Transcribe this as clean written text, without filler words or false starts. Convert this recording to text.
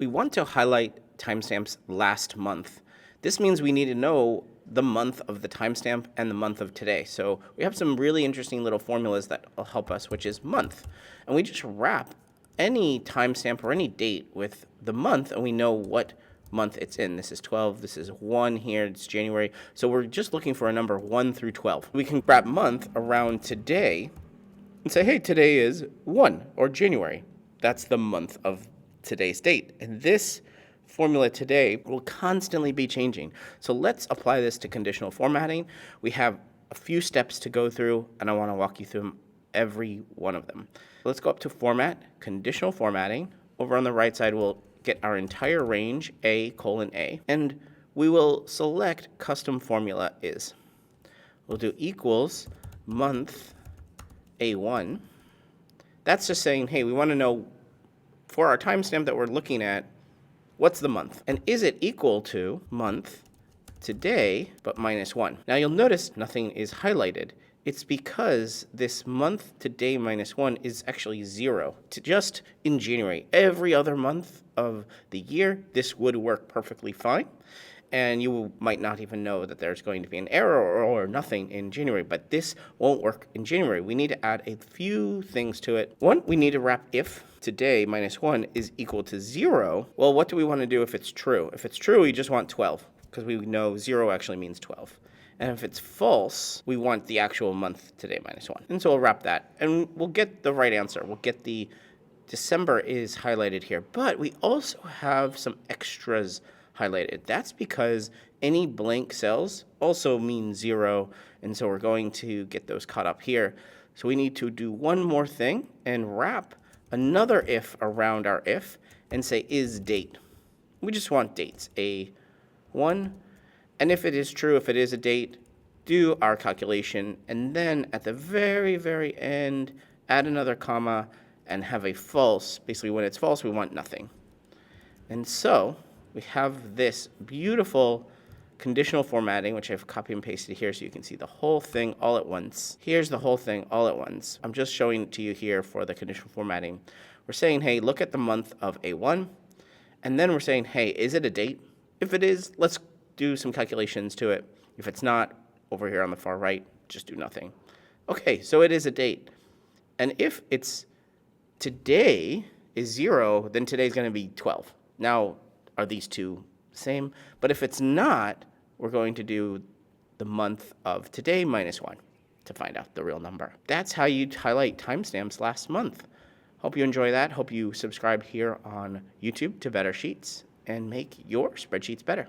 We want to highlight timestamps last month. This means we need to know the month of the timestamp and the month of today. So we have some really interesting little formulas that will help us, which is month. And we just wrap any timestamp or any date with the month, and we know what month it's in. This is 12, this is 1 here, it's January. So we're just looking for a number 1 through 12. We can wrap month around today and say, hey, today is 1, or January. That's the month of today's date. And this formula today will constantly be changing. So let's apply this to conditional formatting. We have a few steps to go through, and I want to walk you through every one of them. Let's go up to Format, Conditional Formatting. Over on the right side, we'll get our entire range, A:(A), and we will select Custom Formula Is. We'll do equals month A1. That's just saying, hey, we want to know for our timestamp that we're looking at, what's the month? And is it equal to month today, but -1? Now you'll notice nothing is highlighted. It's because this month today -1 is actually 0. Just in January, every other month of the year, this would work perfectly fine. And you might not even know that there's going to be an error or nothing in January, but this won't work in January. We need to add a few things to it. One, we need to wrap if today -1 is equal to 0. Well, what do we want to do if it's true? If it's true, we just want 12, because we know 0 actually means 12. And if it's false, we want the actual month today -1. And so we'll wrap that, and we'll get the right answer. We'll get the December is highlighted here, but we also have some extras highlighted. That's because any blank cells also mean 0, and so we're going to get those caught up here. So we need to do one more thing and wrap another if around our if and say is date. We just want dates, A1, and if it is true, if it is a date, do our calculation, and then at the very, very end, add another comma and have a false. Basically, when it's false, we want nothing. And so we have this beautiful conditional formatting, which I've copy and pasted here so you can see the whole thing all at once. Here's the whole thing all at once. I'm just showing it to you here for the conditional formatting. We're saying, hey, look at the month of A1, and then we're saying, hey, is it a date? If it is, let's do some calculations to it. If it's not, over here on the far right, just do nothing. Okay, so it is a date. And if it's today is 0, then today's going to be 12. Now, are these two same? But if it's not, we're going to do the month of today -1 to find out the real number. That's how you highlight timestamps last month. Hope you enjoy that. Hope you subscribe here on YouTube to Better Sheets and make your spreadsheets better.